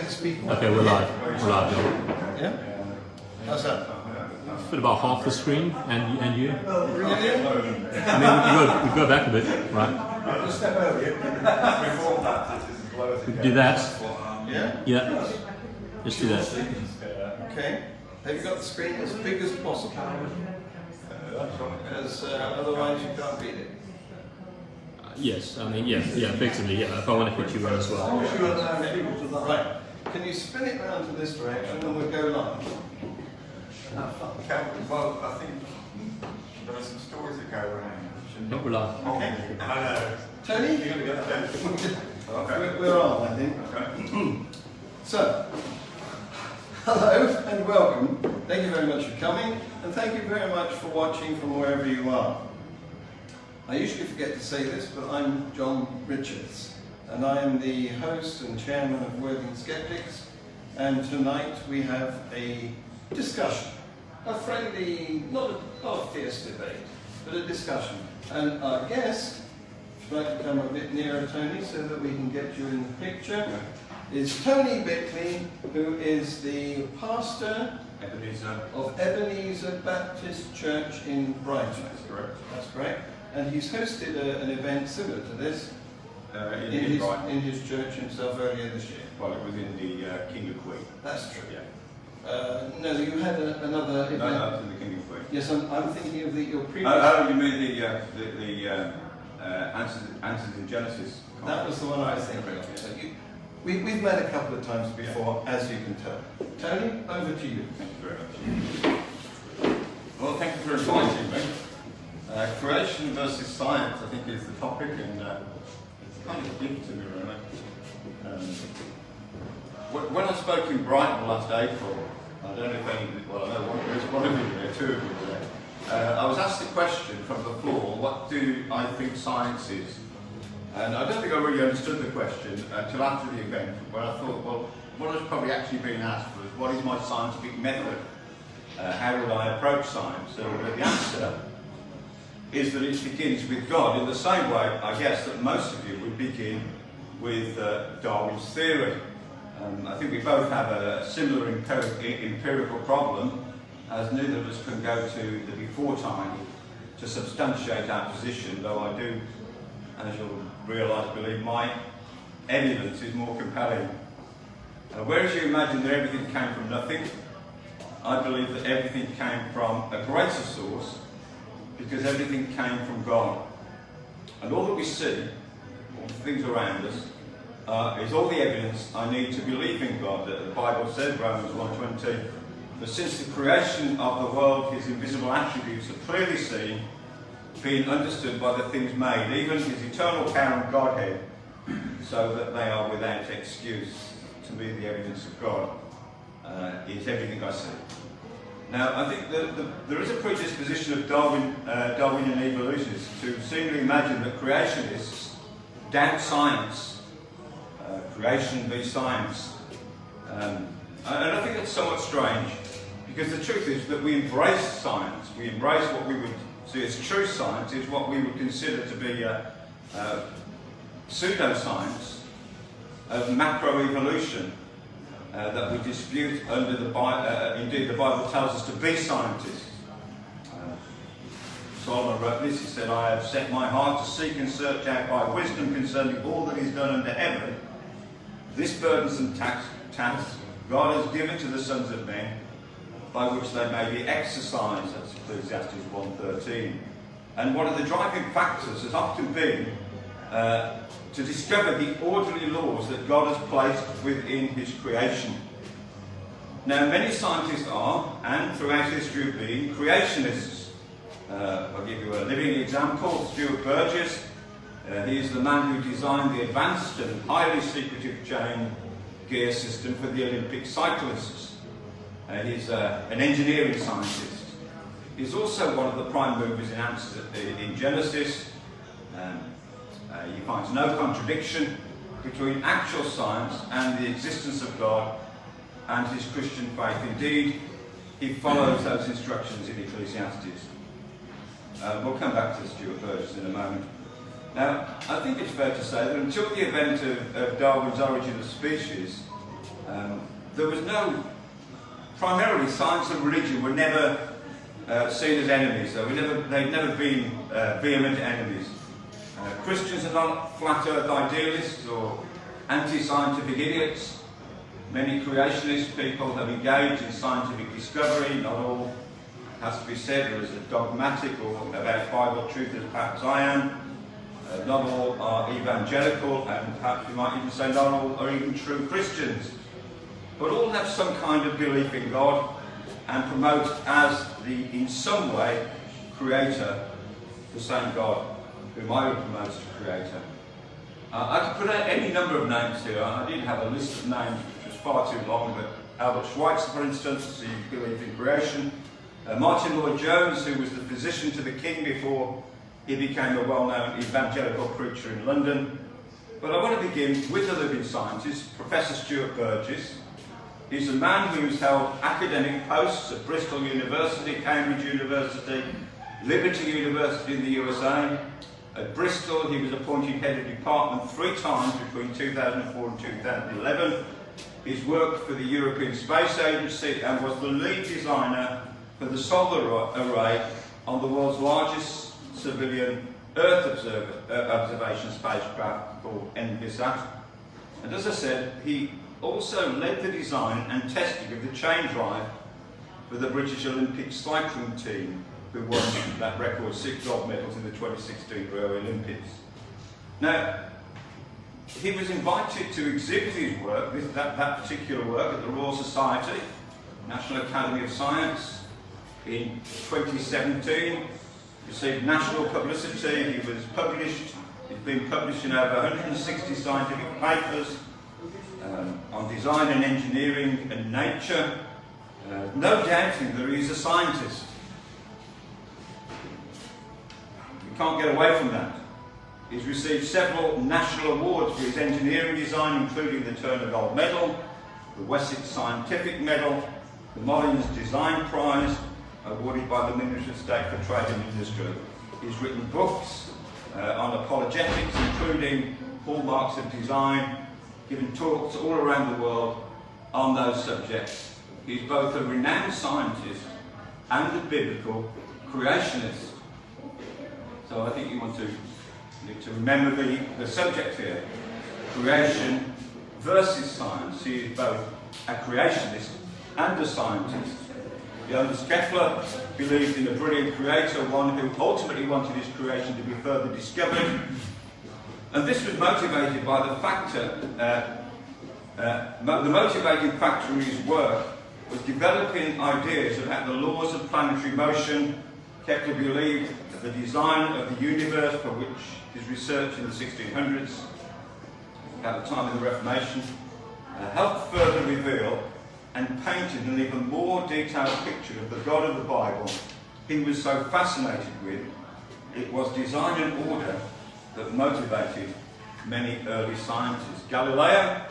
to speak. Okay, we're live. We're live, John. Yeah? How's that? Fit about half the screen, and you. Really? I mean, we go back a bit, right? Just step over here. We do that. Yeah? Yeah. Just do that. Okay. Have you got the screen as big as possible? Because otherwise you can't read it. Yes, I mean, yeah, effectively, yeah. If I want to hit you on as well. Right. Can you spin it round to this direction and we'll go live? Well, I think there are some stories that go around. No, we're live. Okay. Hello. Tony? You're going to get that. Okay. We're on, I think. Okay. So, hello and welcome. Thank you very much for coming, and thank you very much for watching from wherever you are. I usually forget to say this, but I'm John Richards, and I am the host and chairman of Working Skeptics, and tonight we have a discussion, a friendly, not a fierce debate, but a discussion. And our guest, if you'd like to come a bit nearer, Tony, so that we can get you in the picture, is Tony Bickley, who is the pastor of Ebenezer Baptist Church in Brunswick. That's correct. That's correct. And he's hosted an event similar to this in his church himself earlier this year. Well, it was in the King of Queen. That's true. Yeah. No, you had another event. No, it was in the King of Queen. Yes, I'm thinking of your previous. Oh, you mean the answers in Genesis? That was the one I was thinking of. So we've met a couple of times before, as you can tell. Tony, over to you. Thank you very much. Well, thank you for inviting me. Creation versus science, I think, is the topic, and it's kind of given to me, really. When I spoke in Brighton last April, I don't know if any, well, I know there's one of you there, two of you there. I was asked the question from the floor, what do I think science is? And I don't think I really understood the question until after the event, where I thought, well, what was probably actually being asked was, what is my scientific method? How would I approach science? So the answer is that it begins with God, in the same way, I guess, that most of you would begin with Darwin's theory. I think we both have a similar empirical problem, as neither of us can go to the before time to substantiate our position, though I do, as you'll realise, believe my evidence is more compelling. Whereas you imagine that everything came from nothing, I believe that everything came from a greater source, because everything came from God. And all that we see, all the things around us, is all the evidence I need to believe in God. The Bible says, Romans 1:20, that since the creation of the world, his invisible attributes are clearly seen, being understood by the things made, even his eternal power and Godhead, so that they are without excuse. To me, the evidence of God is everything I see. Now, I think there is a predisposition of Darwinian evolutionists to seemingly imagine that creationists doubt science, creation v science. And I think that's somewhat strange, because the truth is that we embrace science. We embrace what we would see as true science, is what we would consider to be pseudoscience of macroevolution. That we dispute under the Bible. Indeed, the Bible tells us to be scientists. Solomon wrote this, he said, I have set my heart to seek and search out by wisdom concerning all that is done under heaven. This burdensome task God has given to the sons of men, by which they may be exercised. That's Ecclesiastes 1:13. And one of the driving factors has often been to discover the orderly laws that God has placed within his creation. Now, many scientists are, and throughout history have been, creationists. I'll give you a living example. Stuart Burgess. He is the man who designed the advanced and highly secretive chain gear system for the Olympic cyclists. He's an engineering scientist. He's also one of the prime movers in answers in Genesis. He finds no contradiction between actual science and the existence of God and his Christian faith. Indeed, he follows those instructions in Ecclesiastes. We'll come back to Stuart Burgess in a moment. Now, I think it's fair to say that until the event of Darwin's Origin of Species, There was no, primarily science and religion were never seen as enemies. They'd never been vehement enemies. Christians are not flat earth idealists or anti-scientific idiots. Many creationist people have engaged in scientific discovery. Not all has to be said are as dogmatic or about Bible truth as perhaps I am. Not all are evangelical, and perhaps we might even say not all are even true Christians. But all have some kind of belief in God and promote as the, in some way, creator, the same God whom I would promote as creator. I could put out any number of names here. I did have a list of names which was far too long, but Albert Schweitzer, for instance, he believed in creation. Martin Lloyd-Jones, who was the physician to the king before he became a well-known evangelical preacher in London. But I want to begin with a living scientist, Professor Stuart Burgess. He's a man who's held academic posts at Bristol University, Cambridge University, Liberty University in the USA. At Bristol, he was appointed head of department 3 times between 2004 and 2011. He's worked for the European Space Agency and was the lead designer for the solar array on the world's largest civilian Earth observation spacecraft called NBSAT. And as I said, he also led the design and testing of the chain drive for the British Olympic cycling team, who won that record 6 gold medals in the 2016 Rio Olympics. Now, he was invited to exhibit his work, that particular work, at the Royal Society, National Academy of Science, in 2017. Received national publicity. He was published. He's been published in over 160 scientific papers on design and engineering and nature. No doubting that he's a scientist. You can't get away from that. He's received several national awards for his engineering design, including the Turner Gold Medal, the Wessex Scientific Medal, the Mullins Design Prize, awarded by the Ministry of State for Trade and Industry. He's written books on apologetics, including hallmarks of design, given talks all around the world on those subjects. He's both a renowned scientist and a biblical creationist. So I think you need to remember the subject here, creation versus science. He is both a creationist and a scientist. Johannes Kepler believed in a brilliant creator, one who ultimately wanted his creation to be further discovered. And this was motivated by the factor, the motivating factor in his work was developing ideas about the laws of planetary motion. Kepler believed that the design of the universe, for which his research in the 1600s, at the time of the Reformation, helped further reveal and painted an even more detailed picture of the God of the Bible he was so fascinated with. It was design and order that motivated many early scientists. Galileo,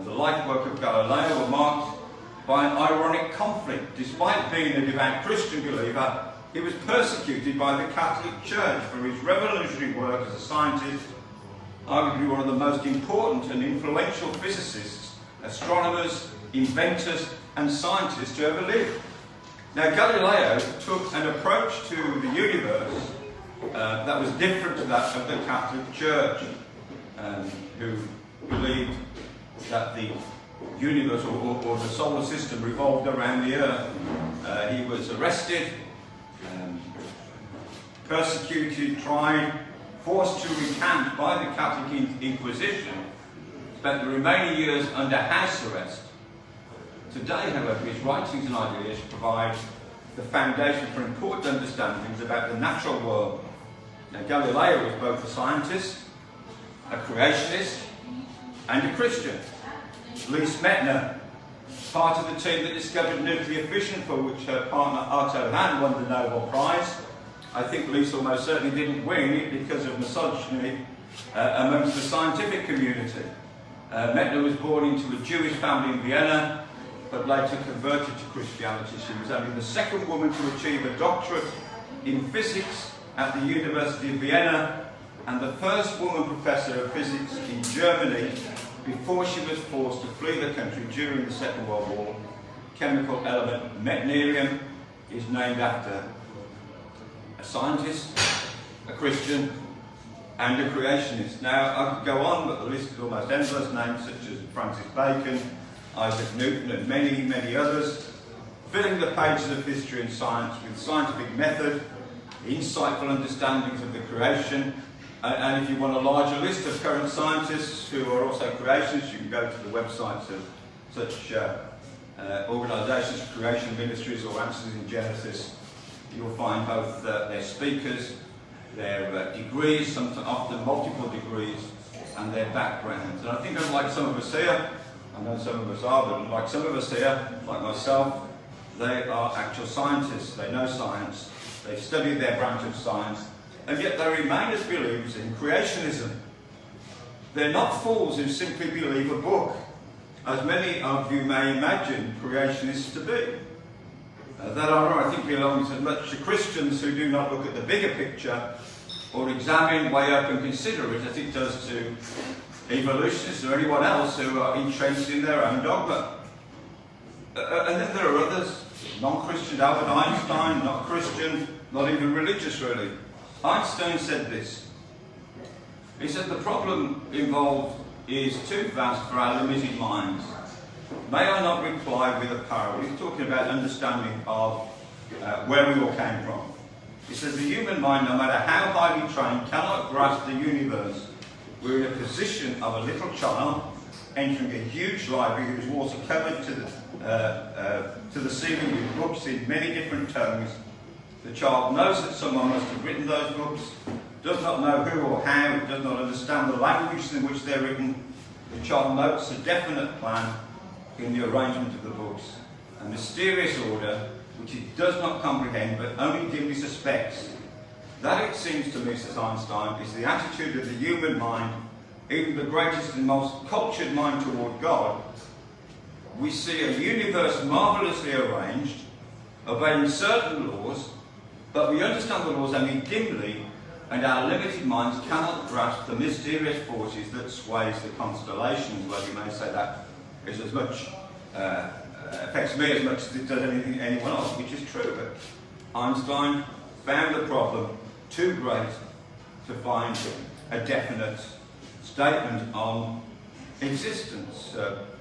the life work of Galileo were marked by an ironic conflict. Despite being a devout Christian believer, he was persecuted by the Catholic Church for his revolutionary work as a scientist, arguably one of the most important and influential physicists, astronomers, inventors and scientists to ever live. Now, Galileo took an approach to the universe that was different to that of the Catholic Church, who believed that the universe or the solar system revolved around the Earth. He was arrested, persecuted, tried, forced to recant by the Catholic Inquisition, spent the remaining years under house arrest. Today, however, his writings and ideas provide the foundation for important understandings about the natural world. Now, Galileo was both a scientist, a creationist, and a Christian. Lise Meitner, part of the team that discovered nuclear fission, for which her partner Otto Hahn won the Nobel Prize. I think Lise almost certainly didn't win it because of misogyny amongst the scientific community. Meitner was born into a Jewish family in Vienna, but later converted to Christianity. She was only the second woman to achieve a doctorate in physics at the University of Vienna and the first woman professor of physics in Germany before she was forced to flee the country during the Second World War. Chemical element metnerium is named after a scientist, a Christian, and a creationist. Now, I could go on, but the list is almost endless. Names such as Francis Bacon, Isaac Newton, and many, many others, filling the pages of history and science with scientific method, insightful understandings of the creation. And if you want a larger list of current scientists who are also creationists, you can go to the websites of such organisations, Creation Ministries or Answers in Genesis. You'll find both their speakers, their degrees, often multiple degrees, and their backgrounds. And I think unlike some of us here, I know some of us are, but unlike some of us here, like myself, they are actual scientists. They know science. They've studied their branch of science, and yet they remain as believers in creationism. They're not fools who simply believe a book, as many of you may imagine creationists to be. That honour, I think, belongs as much to Christians who do not look at the bigger picture or examine, weigh up and consider it as it does to evolutionists or anyone else who are entrenched in their own dogma. And then there are others, non-Christian. Albert Einstein, not Christian, not even religious really. Einstein said this. He said the problem involved is too vast for our limited minds. May I not reply with a parable? He's talking about understanding of where we all came from. He says the human mind, no matter how highly trained, cannot grasp the universe. We're in a position of a little child entering a huge library whose walls are covered to the ceiling with books in many different tongues. The child knows that someone must have written those books, does not know who or how, does not understand the language in which they're written. The child notes a definite plan in the arrangement of the books, a mysterious order which it does not comprehend but only dimly suspects. That, it seems to me, says Einstein, is the attitude of the human mind, even the greatest and most cultured mind toward God. We see a universe marvellously arranged, obeying certain laws, but we understand the laws only dimly, and our limited minds cannot grasp the mysterious forces that sways the constellations. Well, you may say that is as much, affects me as much as it does anyone else, which is true. But Einstein found the problem too great to find a definite statement on existence.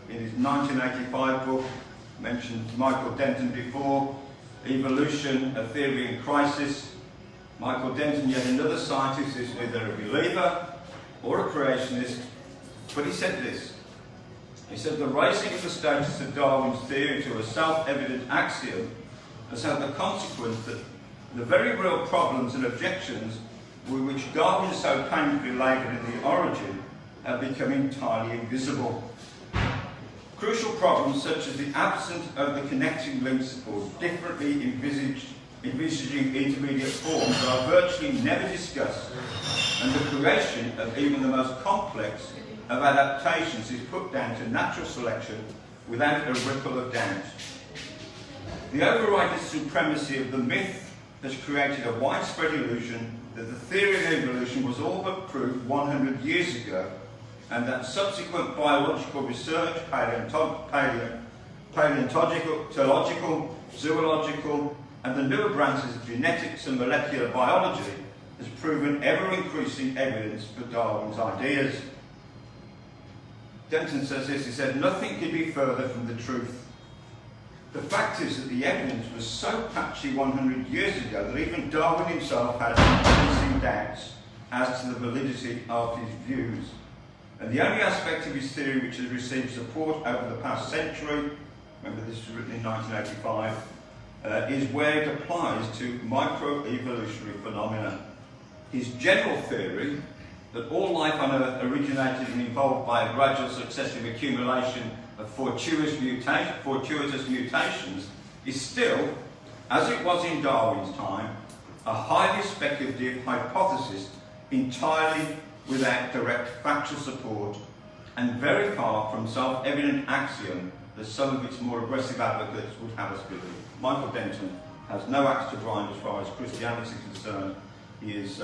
In his 1985 book, mentioned Michael Denton before, Evolution, A Theory in Crisis, Michael Denton, yet another scientist, is neither a believer or a creationist, but he said this. He said, the raising of the status of Darwin's theory to a self-evident axiom has had the consequence that the very real problems and objections with which Darwin so painfully laboured in the origin have become entirely invisible. Crucial problems such as the absence of the connecting links or differently envisaging intermediate forms are virtually never discussed, and the creation of even the most complex of adaptations is put down to natural selection without a ripple of doubt. The overriding supremacy of the myth has created a widespread illusion that the theory of evolution was all but proved 100 years ago, and that subsequent biological research, paleontological, zoological, and the newer branches of genetics and molecular biology has proven ever-increasing evidence for Darwin's ideas. Denton says this, he said, nothing could be further from the truth. The fact is that the evidence was so patchy 100 years ago that even Darwin himself had increasing doubts as to the validity of his views. And the only aspect of his theory which has received support over the past century, remember this was written in 1985, is where it applies to microevolutionary phenomena. His general theory that all life on Earth originated and evolved by a gradual successive accumulation of fortuitous mutations is still, as it was in Darwin's time, a highly speculative hypothesis entirely without direct factual support and very far from self-evident axiom that some of its more aggressive advocates would have us believe. Michael Denton has no axe to grind as far as Christianity is concerned. He is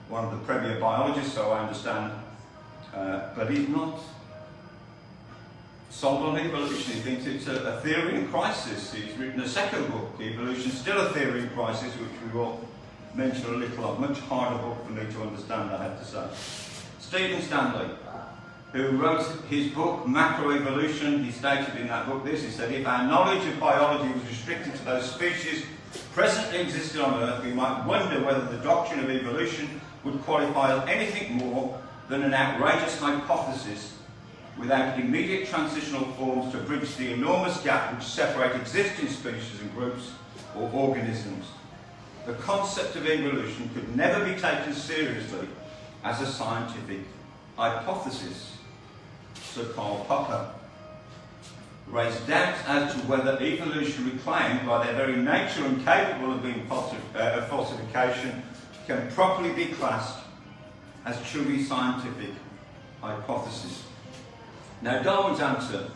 one of the premier biologists, so I understand, but he's not sold on evolution. He thinks it's a theory in crisis. He's written a second book, Evolution, still a theory in crisis, which we will mention a little of. Much harder book for me to understand, I have to say. Stephen Stanley, who wrote his book, Macroevolution, he stated in that book this, he said, if our knowledge of biology was restricted to those species presently existing on Earth, we might wonder whether the doctrine of evolution would qualify as anything more than an outrageous hypothesis without immediate transitional forms to bridge the enormous gap which separate existing species and groups or organisms. The concept of evolution could never be taken seriously as a scientific hypothesis. Sir Karl Popper raised doubts as to whether evolutionary claims, by their very nature incapable of being falsification, can properly be classed as truly scientific hypotheses. Now, Darwin's answer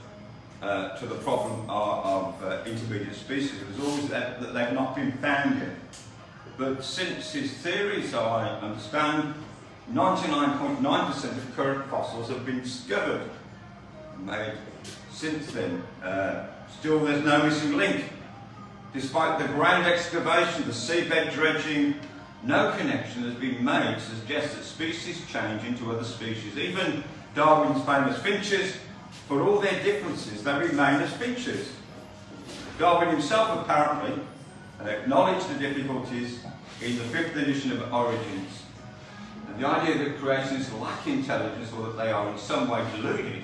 to the problem of intermediate species was always that they've not been found yet. But since his theory, so I understand, 99.9% of current fossils have been discovered, made since then. Still, there's no missing link. Despite the ground excavation, the seabed dredging, no connection has been made to suggest that species change into other species. Even Darwin's famous finches, for all their differences, they remain as finches. Darwin himself apparently acknowledged the difficulties in the 5th edition of Origins. And the idea that creationists lack intelligence or that they are in some way deluded,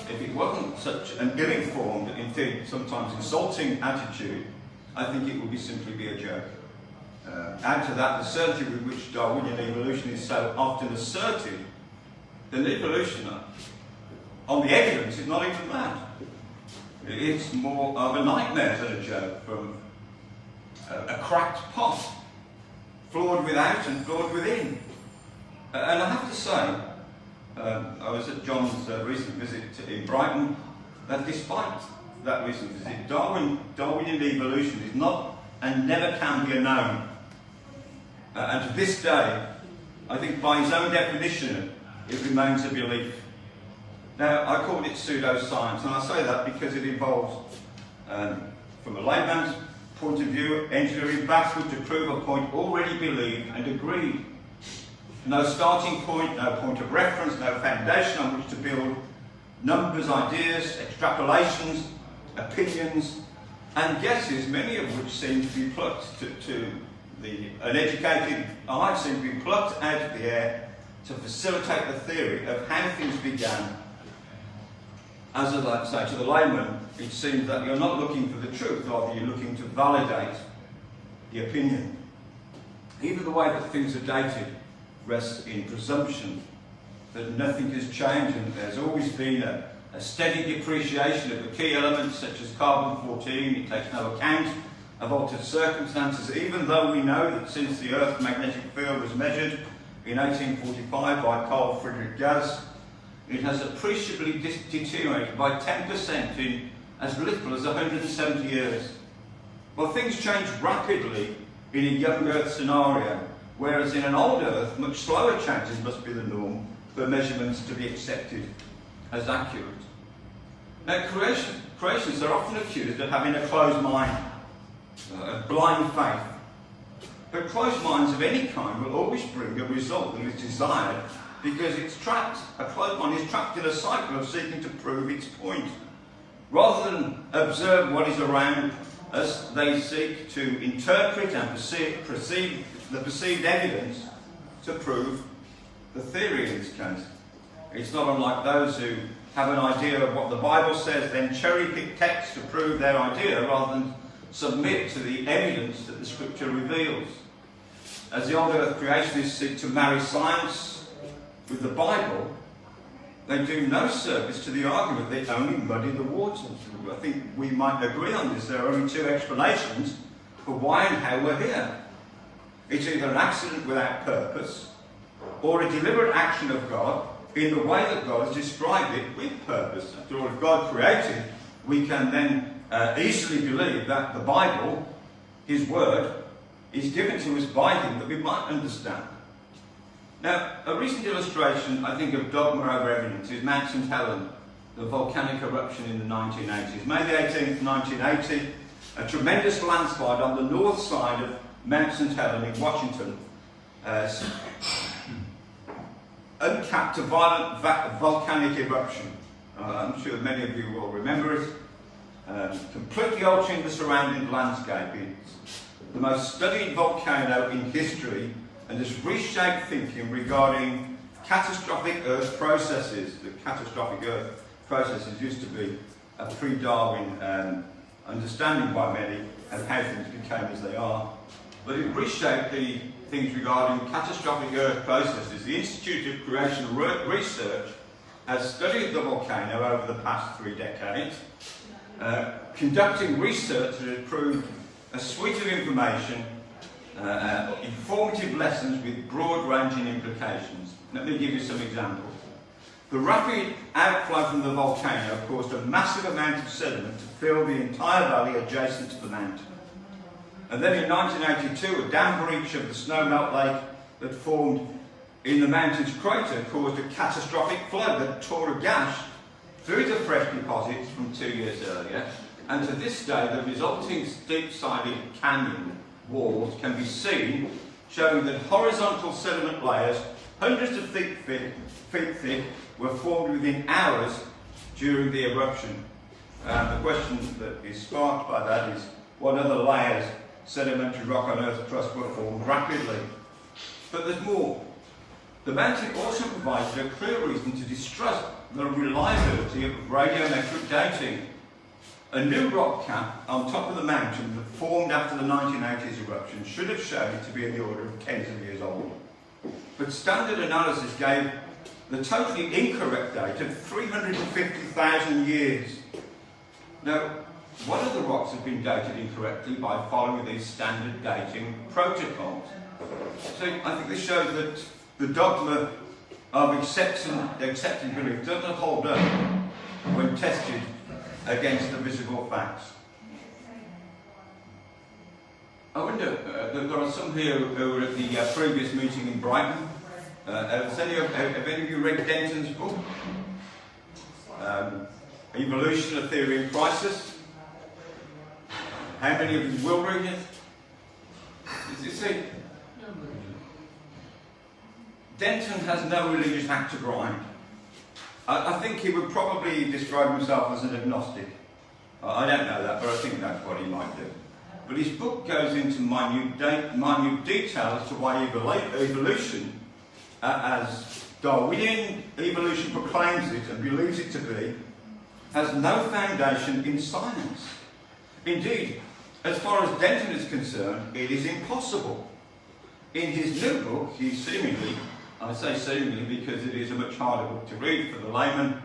if it wasn't such an ill-informed, indeed sometimes insulting attitude, I think it would simply be a joke. Add to that the certainty with which Darwinian evolution is so often asserted, then evolution, on the evidence, is not even that. It's more of a nightmare than a joke from a cracked pot, flawed without and flawed within. And I have to say, I was at John's recent visit in Brighton, that despite that recent visit, Darwinian evolution is not and never can be a known. And to this day, I think by his own definition, it remains a belief. Now, I called it pseudoscience, and I say that because it involves, from a layman's point of view, engineering backward to prove a point already believed and agreed. No starting point, no point of reference, no foundation on which to build numbers, ideas, extrapolations, opinions, and guesses, many of which seem to be plucked to the uneducated eye, seem to be plucked out of the air to facilitate the theory of how things began. As I say, to the layman, it seems that you're not looking for the truth, rather you're looking to validate the opinion. Even the way that things are dated rests in presumption that nothing has changed and there's always been a steady depreciation of the key elements such as carbon-14. It takes no account of altered circumstances, even though we know that since the Earth's magnetic field was measured in 1845 by Carl Friedrich Gauss, it has appreciably deteriorated by 10% in as little as 170 years. Well, things change rapidly in a young Earth scenario, whereas in an old Earth, much slower changes must be the norm for measurements to be accepted as accurate. Now, creationists are often accused of having a closed mind, a blind faith. But closed minds of any kind will always bring a result that is desired because it's trapped. A closed mind is trapped in a cycle of seeking to prove its point. Rather than observe what is around us, they seek to interpret and perceive the perceived evidence to prove the theory in this case. It's not unlike those who have an idea of what the Bible says, then cherry-pick text to prove their idea rather than submit to the evidence that the Scripture reveals. As the old Earth creationists seek to marry science with the Bible, they do no service to the argument, they only muddy the waters. I think we might agree on this. There are only two explanations for why and how we're here. It's either an accident without purpose, or a deliberate action of God in the way that God has described it with purpose. After all, if God created, we can then easily believe that the Bible, His Word, is given to us by Him that we might understand. Now, a recent illustration, I think, of dogma over evidence is Mount St. Helens the volcanic eruption in the 1980s. May the 18th, 1980, a tremendous landslide on the north side of Mount St. Helens in Washington uncapped a violent volcanic eruption. I'm sure many of you will remember it. Completely altering the surrounding landscape. It's the most studied volcano in history and has reshaped thinking regarding catastrophic Earth processes. The catastrophic Earth processes used to be a pre-Darwin understanding by many of how things became as they are. But it reshaped the things regarding catastrophic Earth processes. The Institute of Creation Research has studied the volcano over the past 3 decades, conducting research that has proved a suite of information, informative lessons with broad-ranging implications. Let me give you some examples. The rapid outflow from the volcano caused a massive amount of sediment to fill the entire valley adjacent to the mountain. And then in 1982, a dam breach of the snowmelt lake that formed in the mountain's crater caused a catastrophic flood that tore a gash through the fresh deposits from 2 years earlier. And to this day, the resulting steep-sided canyon walls can be seen, showing that horizontal sediment layers, hundreds of feet thick, were formed within hours during the eruption. The question that is sparked by that is, what other layers, sedimentary rock on Earth's crust, were formed rapidly? But there's more. The mountain also provided a clear reason to distrust the reliability of radiometric dating. A new rock cap on top of the mountain that formed after the 1980s eruption should have shown it to be in the order of tens of years old. But standard analysis gave the totally incorrect date of 350,000 years. Now, one of the rocks has been dated incorrectly by following these standard dating protocols. So I think this shows that the dogma of accepting belief doesn't hold up when tested against the visible facts. I wonder, there are some here who were at the previous meeting in Brighton. Have any of you read Denton's book? Evolution, A Theory in Crisis? How many of you will read it? You see, Denton has no religious axe to grind. I think he would probably describe himself as an agnostic. I don't know that, but I think that's what he might do. But his book goes into minute detail as to why evolution, as Darwinian evolution proclaims it and believes it to be, has no foundation in science. Indeed, as far as Denton is concerned, it is impossible. In his new book, he seemingly, I say seemingly because it is a much harder book to read for the layman,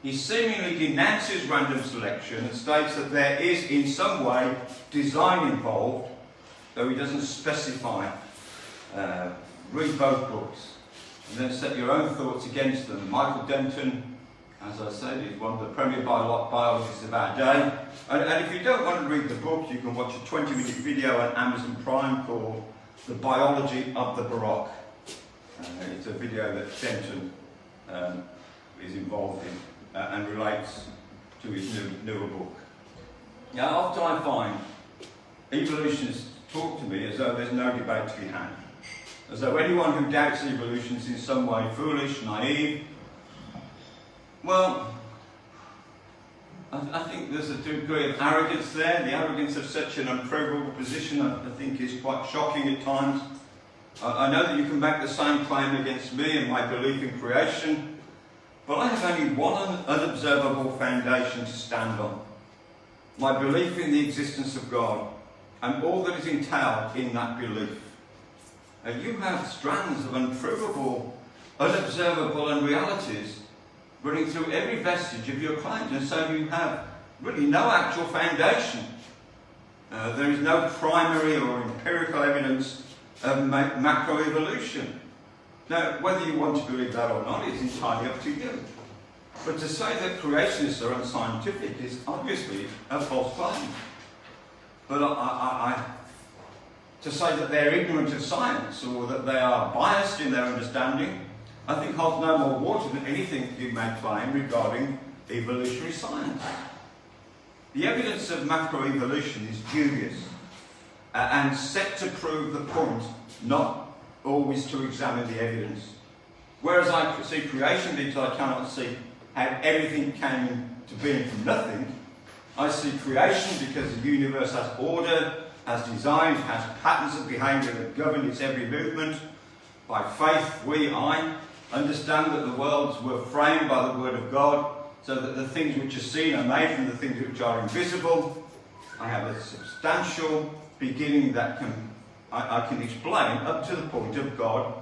he seemingly denounces random selection and states that there is in some way design involved, though he doesn't specify. Read both books and then set your own thoughts against them. Michael Denton, as I said, is one of the premier biologists of our day. And if you don't want to read the book, you can watch a 20-minute video on Amazon Prime called The Biology of the Baroque. It's a video that Denton is involved in and relates to his newer book. Now, often I find evolutionists talk to me as though there's no debate to be had, as though anyone who doubts evolution is in some way foolish, naive. Well, I think there's a degree of arrogance there. The arrogance of such an unprovable position, I think, is quite shocking at times. I know that you can make the same claim against me and my belief in creation, but I have only one unobservable foundation to stand on: my belief in the existence of God and all that is entailed in that belief. And you have strands of unprovable, unobservable unrealities running through every vestige of your claims, and so you have really no actual foundation. There is no primary or empirical evidence of macroevolution. Now, whether you want to believe that or not is entirely up to you. But to say that creationists are unscientific is obviously a false claim. But to say that they're ignorant of science or that they are biased in their understanding, I think holds no more water than anything you may claim regarding evolutionary science. The evidence of macroevolution is dubious and set to prove the point, not always to examine the evidence. Whereas I see creation because I cannot see how everything came to being from nothing, I see creation because the universe has order, has design, has patterns of behaviour that govern its every movement. By faith, I understand that the worlds were framed by the Word of God, so that the things which are seen are made from the things which are invisible. I have a substantial beginning that I can explain up to the point of God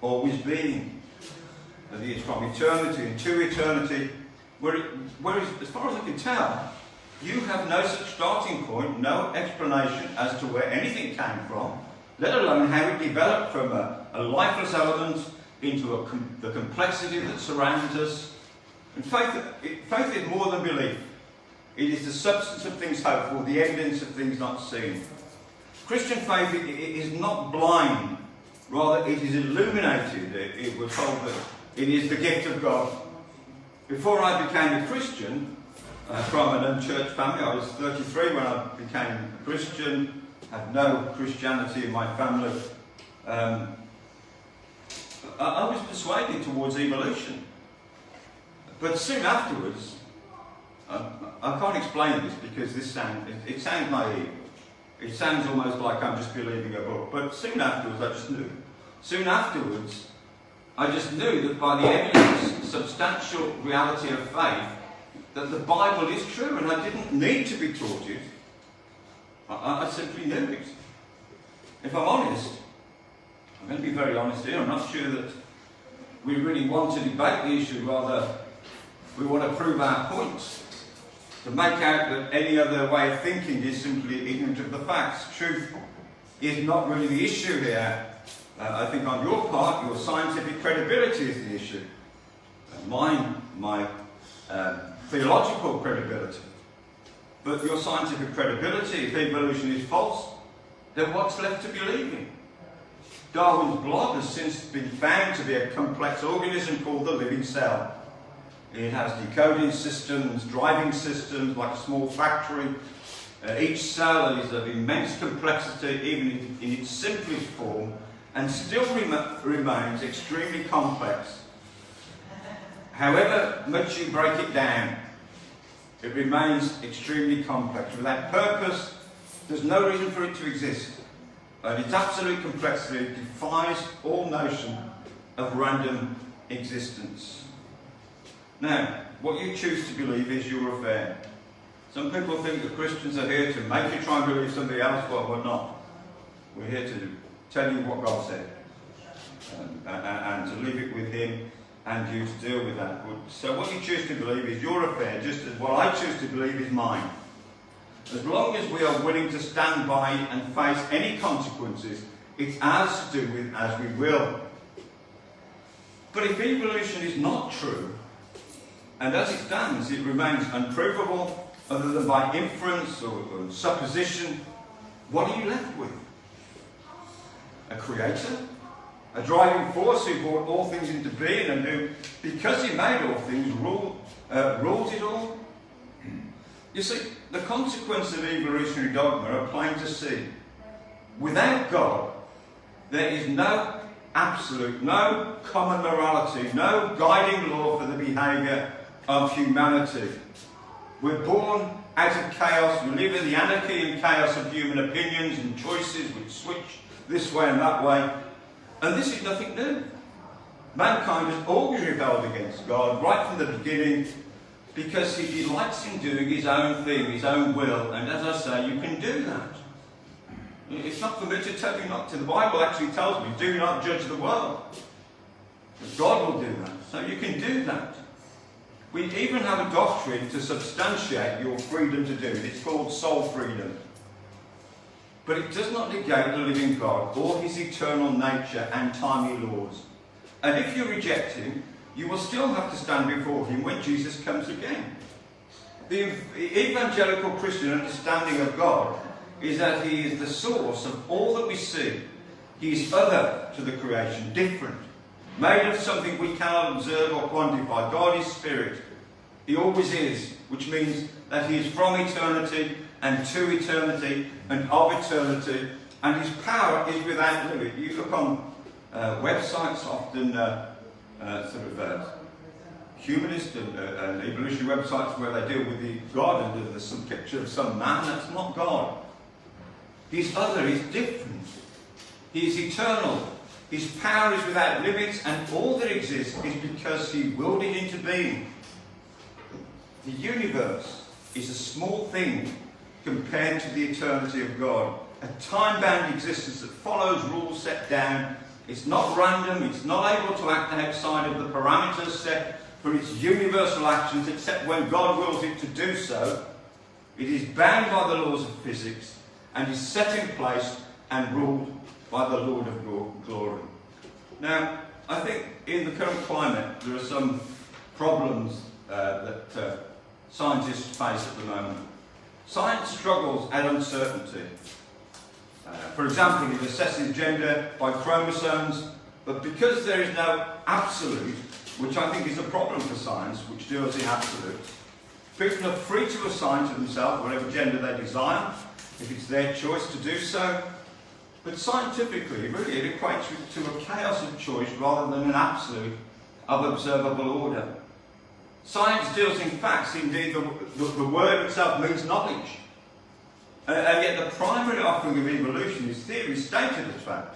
always being. That He is from eternity into eternity, whereas, as far as I can tell, you have no such starting point, no explanation as to where anything came from, let alone how it developed from a lifeless element into the complexity that surrounds us. And faith is more than belief. It is the substance of things hoped for, the evidence of things not seen. Christian faith is not blind, rather it is illuminated. We're told that it is the gift of God. Before I became a Christian, from an unchurched family, I was 33 when I became a Christian, had no Christianity in my family. I was persuaded towards evolution. But soon afterwards, I can't explain this because it sounds naive. It sounds almost like I'm just believing a book. But soon afterwards, I just knew. Soon afterwards, I just knew that by the evidence, substantial reality of faith, that the Bible is true, and I didn't need to be taught it. I simply knew it. If I'm honest, I'm going to be very honest here, I'm not sure that we really want to debate the issue, rather we want to prove our points. To make out that any other way of thinking is simply ignorant of the facts. Truth is not really the issue here. I think on your part, your scientific credibility is the issue. Mine, my theological credibility. But your scientific credibility, if evolution is false, then what's left to believe in? Darwin's blog has since been found to be a complex organism called the living cell. It has decoding systems, driving systems, like a small factory. Each cell is of immense complexity, even in its simplest form, and still remains extremely complex. However much you break it down, it remains extremely complex. Without purpose, there's no reason for it to exist. And its absolute complexity defies all notion of random existence. Now, what you choose to believe is your affair. Some people think that Christians are here to make you try and believe something else, but we're not. We're here to tell you what God said and to leave it with Him and you to deal with that. So what you choose to believe is your affair, just as what I choose to believe is mine. As long as we are willing to stand by and face any consequences, it's ours to do with as we will. But if evolution is not true, and as it stands, it remains unprovable, other than by inference or supposition, what are you left with? A creator? A driving force who brought all things into being and who, because He made all things, rules it all? You see, the consequence of evolutionary dogma are plain to see. Without God, there is no absolute, no common morality, no guiding law for the behaviour of humanity. We're born out of chaos. We live in the anarchy and chaos of human opinions and choices which switch this way and that way. And this is nothing new. Mankind has always rebelled against God right from the beginning because He delights in doing His own thing, His own will. And as I say, you can do that. It's not for me to tell you not to. The Bible actually tells me, do not judge the world. But God will do that. So you can do that. We even have a doctrine to substantiate your freedom to do it. It's called soul freedom. But it does not negate the living God or His eternal nature and timely laws. And if you reject Him, you will still have to stand before Him when Jesus comes again. The evangelical Christian understanding of God is that He is the source of all that we see. He is other to the creation, different, made of something we cannot observe or quantify. God is spirit. He always is, which means that he is from eternity and to eternity and of eternity, and his power is without limit. You look on websites, often humanist and evolutionary websites where they deal with the God, and there's some picture of some man. That's not God. He's other, he's different. He is eternal. His power is without limits, and all that exists is because he willed it into being. The universe is a small thing compared to the eternity of God. A time-bound existence that follows rules set down. It's not random, it's not able to act outside of the parameters set for its universal actions, except when God wills it to do so. It is bound by the laws of physics and is set in place and ruled by the Lord of glory. Now, I think in the current climate there are some problems that scientists face at the moment. Science struggles at uncertainty. For example, it assesses gender by chromosomes, but because there is no absolute, which I think is a problem for science, which deals in absolutes, people are free to assign to themselves whatever gender they desire, if it's their choice to do so. But scientifically, really, it equates to a chaos of choice rather than an absolute of observable order. Science deals in facts. Indeed, the word itself means knowledge. And yet the primary offering of evolution is theory stated as fact.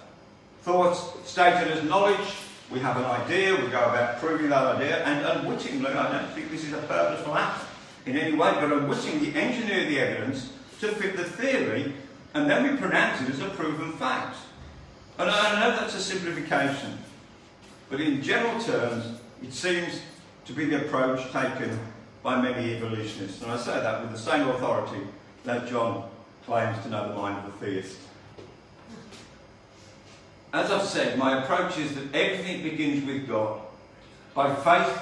Thoughts stated as knowledge. We have an idea, we go about proving that idea, and unwittingly, I don't think this is a purposeful act in any way, but unwittingly engineer the evidence to fit the theory, and then we pronounce it as a proven fact. And I know that's a simplification, but in general terms, it seems to be the approach taken by many evolutionists. And I say that with the same authority that John claims to know the mind of the theist. As I've said, my approach is that everything begins with God. By faith,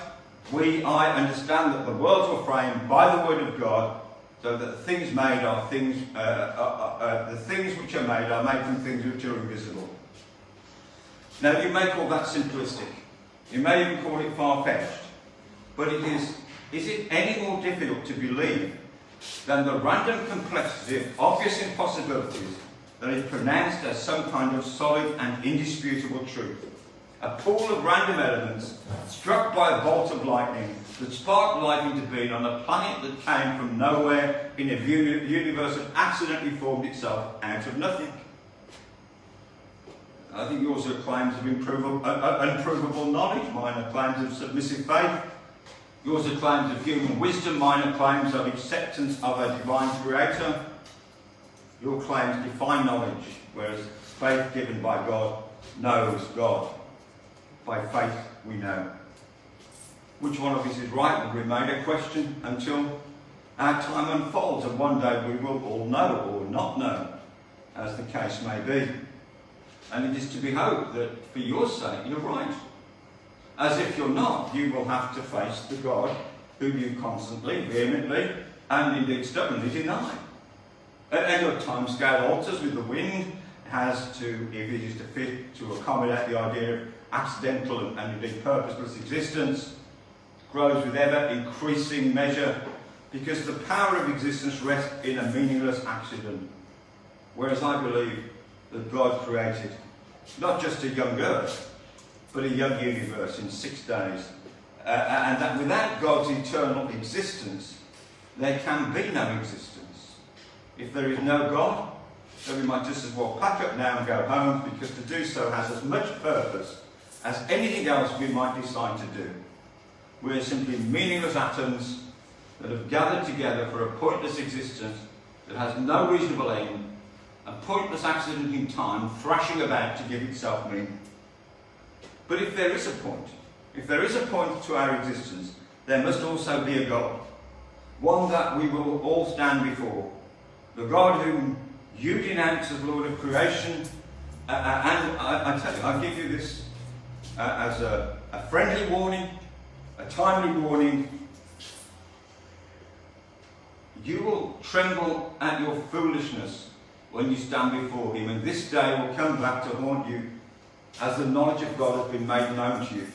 I understand that the worlds were framed by the word of God, so that the things made are things, the things which are made from things which are invisible. Now, you may call that simplistic. You may even call it far-fetched. But is it any more difficult to believe than the random complexity of obvious impossibilities that is pronounced as some kind of solid and indisputable truth? A pool of random elements struck by a bolt of lightning that sparked life into being on a planet that came from nowhere in a universe that accidentally formed itself out of nothing. I think yours are claims of unprovable knowledge, mine are claims of submissive faith. Yours are claims of human wisdom, mine are claims of acceptance of a divine creator. Your claims define knowledge, whereas faith given by God knows God. By faith we know. Which one of us is right will remain a question until our time unfolds, and one day we will all know or not know, as the case may be. And it is to be hoped that for your sake you're right. As if you're not, you will have to face the God whom you constantly, vehemently, and indeed stubbornly deny. And your timescale alters with the wind, has to, if it is to fit, to accommodate the idea of accidental and indeed purposeless existence, grows with ever increasing measure, because the power of existence rests in a meaningless accident. Whereas I believe that God created not just a young earth, but a young universe in 6 days. And that without God's eternal existence, there can be no existence. If there is no God, then we might just as well pack up now and go home, because to do so has as much purpose as anything else we might decide to do. We're simply meaningless atoms that have gathered together for a pointless existence that has no reasonable aim, a pointless accident in time thrashing about to give itself meaning. But if there is a point to our existence, there must also be a God, one that we will all stand before, the God whom you denounce as Lord of creation. And I tell you, I give you this as a friendly warning, a timely warning. You will tremble at your foolishness when you stand before him, and this day will come back to haunt you as the knowledge of God has been made known to you,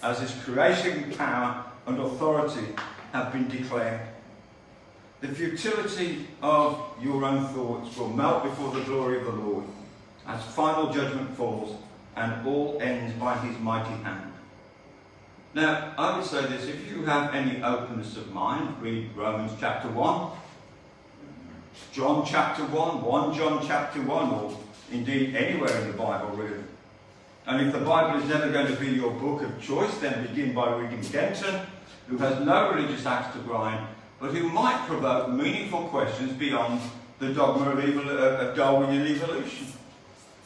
as his creation power and authority have been declared. The futility of your own thoughts will melt before the glory of the Lord as final judgment falls and all ends by his mighty hand. Now, I would say this, if you have any openness of mind, read Romans chapter 1, John chapter 1 John chapter 1, or indeed anywhere in the Bible really. And if the Bible is never going to be your book of choice, then begin by reading Denton, who has no religious axe to grind, but who might provoke meaningful questions beyond the dogma of Darwinian evolution.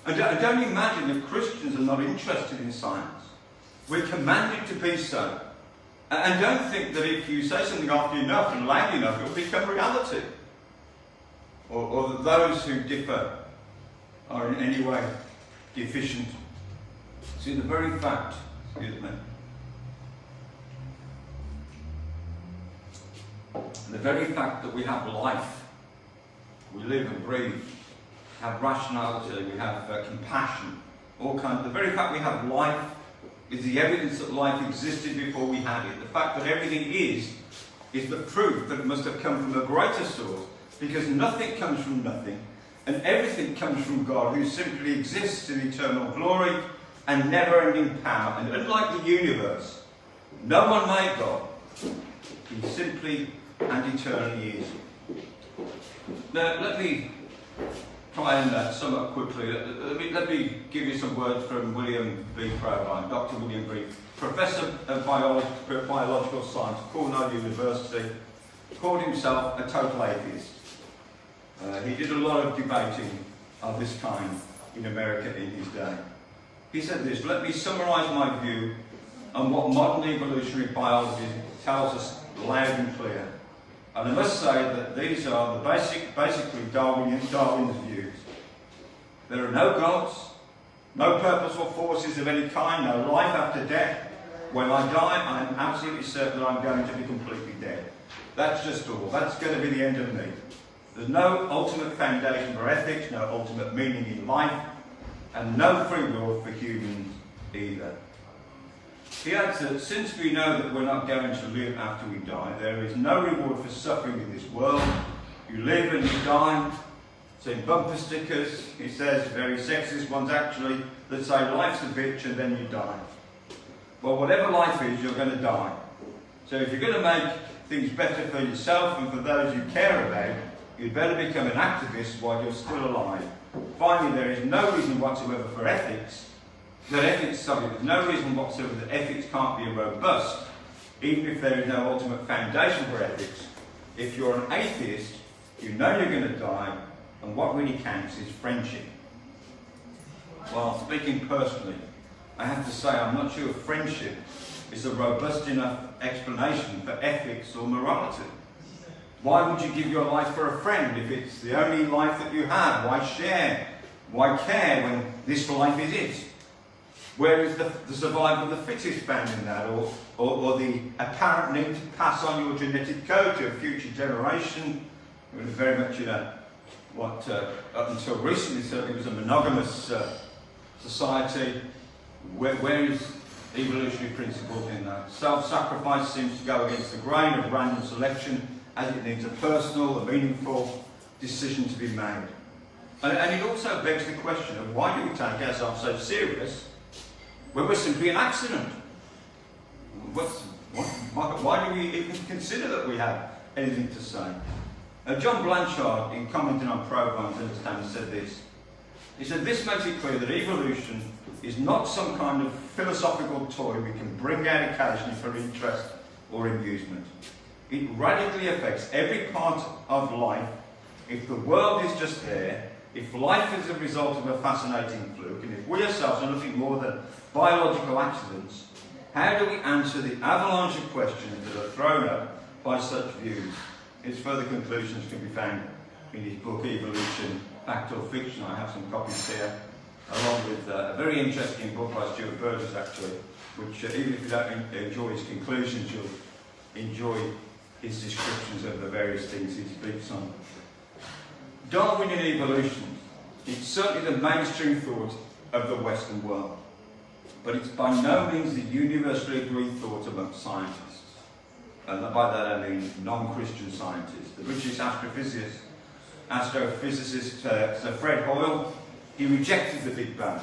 And don't imagine that Christians are not interested in science. We're commanded to be so. And don't think that if you say something often enough and loud enough, it will become reality. Or that those who differ are in any way deficient. See, the very fact, the very fact that we have life, we live and breathe, have rationality, we have compassion, all kinds. The very fact we have life is the evidence that life existed before we had it. The fact that everything is the proof that it must have come from a greater source, because nothing comes from nothing, and everything comes from God, who simply exists in eternal glory and never-ending power. And unlike the universe, no one made God. He simply and eternally is. Now, let me try and sum up quickly. Let me give you some words from William B. Provine, Dr. William B. Professor of Biological Science at Cornell University, called himself a total atheist. He did a lot of debating of this kind in America in his day. He said this: let me summarise my view on what modern evolutionary biology tells us loud and clear. And I must say that these are the basically Darwin's views. There are no gods, no purposeful forces of any kind, no life after death. When I die, I am absolutely certain that I'm going to be completely dead. That's just all. That's going to be the end of me. There's no ultimate foundation for ethics, no ultimate meaning in life, and no free will for humans either. He adds that since we know that we're not going to live after we die, there is no reward for suffering in this world. You live and you die. Seen bumper stickers, he says, very sexist ones actually, that say life's a bitch and then you die. Well, whatever life is, you're going to die. So if you're going to make things better for yourself and for those you care about, you'd better become an activist while you're still alive. Finally, there is no reason whatsoever for ethics, there's no reason whatsoever that ethics can't be robust, even if there is no ultimate foundation for ethics. If you're an atheist, you know you're going to die, and what really counts is friendship. Well, speaking personally, I have to say I'm not sure friendship is a robust enough explanation for ethics or morality. Why would you give your life for a friend if it's the only life that you have? Why share? Why care when this life is it? Where is the survival of the fittest found in that, or the apparent need to pass on your genetic code to a future generation? It was very much, what up until recently certainly was a monogamous society. Where is evolutionary principles in that? Self-sacrifice seems to go against the grain of random selection, as it needs a personal, a meaningful decision to be made. And it also begs the question of why do we take ourselves so serious when we're simply an accident? Why do we even consider that we have anything to say? John Blanchard, in commenting on Provine's understanding, said this. He said, this makes it clear that evolution is not some kind of philosophical toy we can bring out occasionally for interest or amusement. It radically affects every part of life. If the world is just there, if life is a result of a fascinating fluke, and if we ourselves are nothing more than biological accidents, how do we answer the avalanche of questions that are thrown up by such views? His further conclusions can be found in his book, Evolution, Fact or Fiction. I have some copies here, along with a very interesting book by Stuart Burgess, actually, which, even if you don't enjoy his conclusions, you'll enjoy his descriptions of the various things he speaks on. Darwinian evolution is certainly the mainstream thought of the Western world, but it's by no means the universally agreed thought amongst scientists. and by that I mean non-Christian scientists. The British astrophysicist Sir Fred Hoyle, he rejected the Big Bang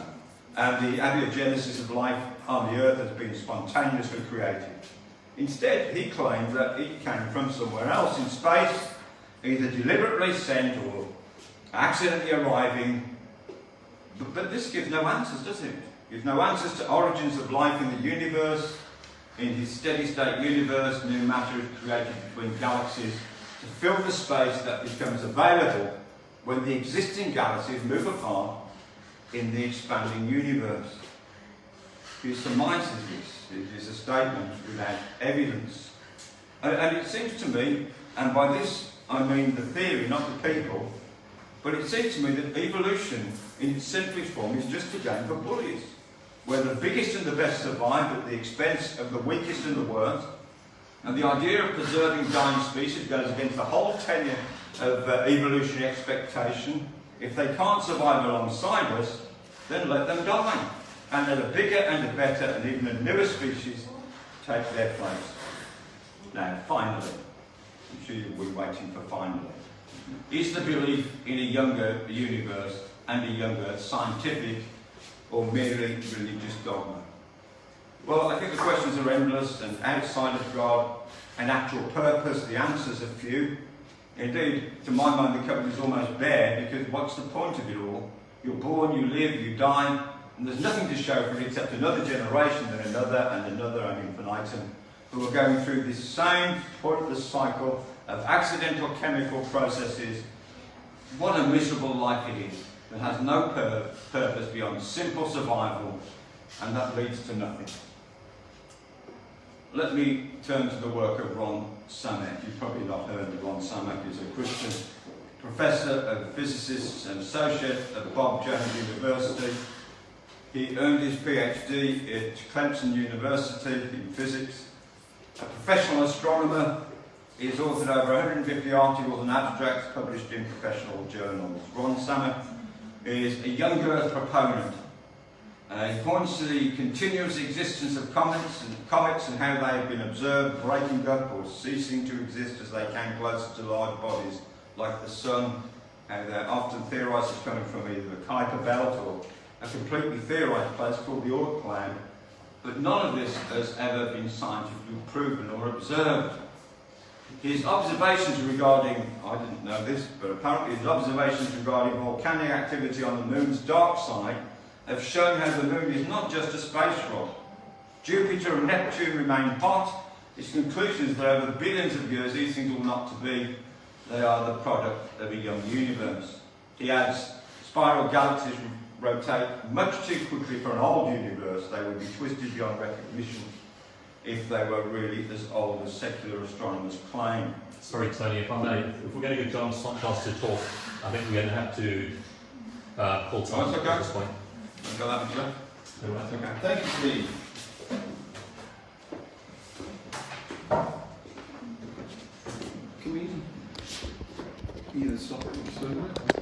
and the abiogenesis of life on the Earth has been spontaneously created. Instead, he claimed that it came from somewhere else in space, either deliberately sent or accidentally arriving. But this gives no answers, does it? It gives no answers to origins of life in the universe. In his steady-state universe, new matter is created between galaxies to fill the space that becomes available when the existing galaxies move apart in the expanding universe. He surmises this. It is a statement without evidence. And it seems to me, and by this I mean the theory, not the people, but it seems to me that evolution in its simplest form is just a game for bullies, where the biggest and the best survive at the expense of the weakest and the worst. And the idea of preserving dying species goes against the whole tenure of evolutionary expectation. If they can't survive alongside us, then let them die. And let a bigger and a better and even a newer species take their place. Now, finally, I'm sure you'll be waiting for finally, is the belief in a younger universe and a younger scientific or merely religious dogma? Well, I think the questions are endless, and outside of God and actual purpose, the answers are few. Indeed, to my mind, the cupboard is almost bare, because what's the point of it all? You're born, you live, you die, and there's nothing to show for it except another generation and another and another ad infinitum, who are going through this same pointless cycle of accidental chemical processes. What a miserable life it is, that has no purpose beyond simple survival, and that leads to nothing. Let me turn to the work of Ron Samek. You've probably not heard of Ron Samek. He's a Christian professor of physicists and associate at Bob Jones University. He earned his PhD at Clemson University in physics. A professional astronomer, he has authored over 150 articles and abstracts published in professional journals. Ron Samek is a young Earth proponent. He points to the continuous existence of comets and how they have been observed breaking up or ceasing to exist as they came closer to large bodies like the Sun, how they're often theorised as coming from either the Kuiper Belt or a completely theorised place called the Oort Cloud. But none of this has ever been scientifically proven or observed. His observations regarding, I didn't know this, but apparently his observations regarding volcanic activity on the Moon's dark side have shown how the Moon is not just a space rock. Jupiter and Neptune remain hot. His conclusion is that over billions of years these things will not to be. They are the product of a young universe. He adds, spiral galaxies rotate much too quickly for an old universe. They would be twisted beyond recognition if they were really as old as secular astronomers claim. Sorry, Tony, if I may, if we're going to give John a chance to talk, I think we're going to have to call time That's okay. at this point. I've got that much left. So that's okay. Thank you, Steve. Can we either stop it or slow it?